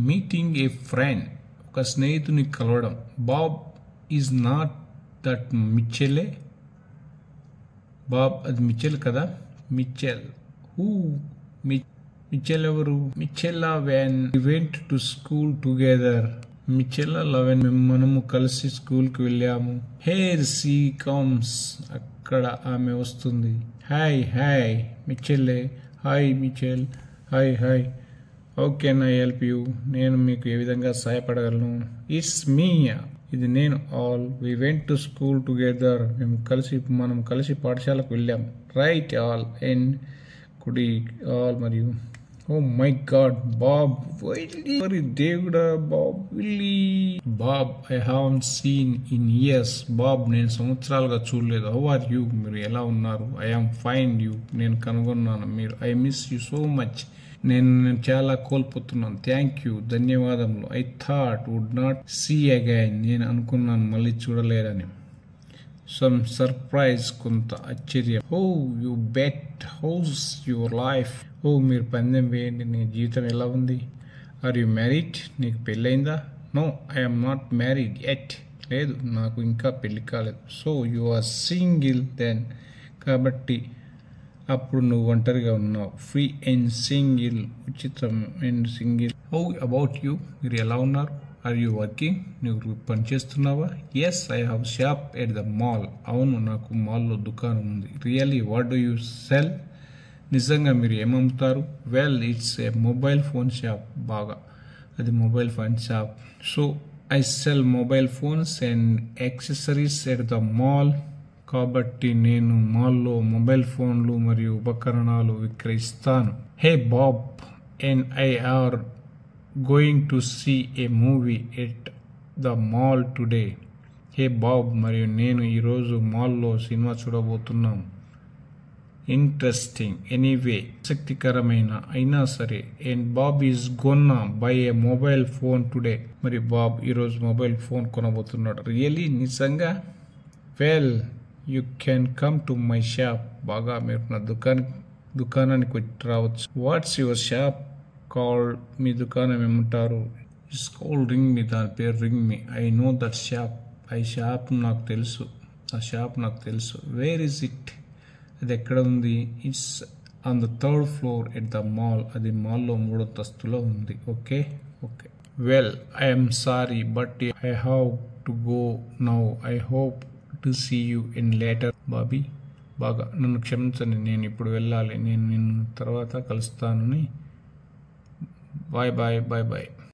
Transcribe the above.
Meeting ఏ friend, ఒక స్నేహితుని కలవడం. Bob is not that Michelle. Bob అది మిచెల్ కదా. Michelle who? మిచెల్ ఎవరు? మిచెల్లా when went to school together. మిచెల్లా లెవెన్ మనము కలిసి స్కూల్కి వెళ్ళాము. హేర్ సీ కమ్స్, అక్కడ ఆమె వస్తుంది. Hi hi Michelle. Hi Michelle. Hi hi. How can I help you? నేను మీకు ఏ విధంగా సహాయపడగలను? ఇట్స్ మీ, ఇది నేను. All we went to school together, మనం కలిసి పాఠశాలకు వెళ్ళాం. రైట్. ఆల్ అండ్ కుడి. ఆల్ మరియు. ఓ మై గాడ్ బాబ్, మరి దేవుడా Bob Willy. Bob I haven't seen in years. Bob నేను సంవత్సరాలుగా చూడలేదు. How are you? మీరు ఎలా ఉన్నారు? I am fine. యూ, నేను కనుగొన్నాను. మీరు. I miss you so much. నేను చాలా కోల్పోతున్నాను. థ్యాంక్ యూ, ధన్యవాదములు. I thought would not see again, నేను అనుకున్నాను మళ్ళీ చూడలేరని. సమ్ సర్ప్రైజ్, కొంత ఆశ్చర్యం. Oh you bet, how's your life? ఓ మీరు పందెం వేయండి, నీ జీవితం ఎలా ఉంది? Are you married? నీకు పెళ్ళైందా? No, I'm not married yet. లేదు, నాకు ఇంకా పెళ్లి కాలేదు. So you are single then, కాబట్టి అప్పుడు నువ్వు ఒంటరిగా ఉన్నావు. ఫ్రీ అండ్ సింగిల్, ఉచితం and single. How about you? మీరు ఎలా ఉన్నారు? Are you working? నువ్వు పని చేస్తున్నావా? Yes, I have shop at the mall. అవును, నాకు మాల్లో దుకాణం ఉంది. Really, what do you sell? నిజంగా మీరు ఏమమ్ముతారు? Well, it's a mobile phone shop. బాగా, అది mobile phone shop. So I sell mobile phones and accessories at the mall. కాబట్టి నేను మాల్లో మొబైల్ ఫోన్లు మరియు ఉపకరణాలు విక్రయిస్తాను. Hey Bob and I are going to see a movie at the mall today. Hey Bob మరియు నేను ఈరోజు మాల్లో సినిమా చూడబోతున్నాం. ఇంట్రెస్టింగ్. ఎనీవే, ఆసక్తికరమైన అయినా సరే. And Bob is gonna buy a mobile phone today. మరి బాబ్ ఈరోజు మొబైల్ ఫోన్ కొనబోతున్నాడు. రియలీ, నిజంగా? Well, you can come to my shop. బాగా, మీరు నా దుకాణానికి వచ్చి రావచ్చు. What's your shop called? మీ దుకాణం ఏమంటారు? It's called Ring Me. దాని పేరు Ring Me. I know that shop. ఆ షాప్ నాకు తెలుసు. Where is it? అది ఎక్కడ ఉంది? It's on the third floor at the mall. అది మాల్లో 3వ అంతస్తులో ఉంది. Okay. Well, I'm sorry but I have to go now. I hope to see you in later. Bobby, బాగా, నన్ను క్షమించండి, నేను ఇప్పుడు వెళ్ళాలి. నేను నిన్ను తర్వాత కలుస్తానని. Bye bye.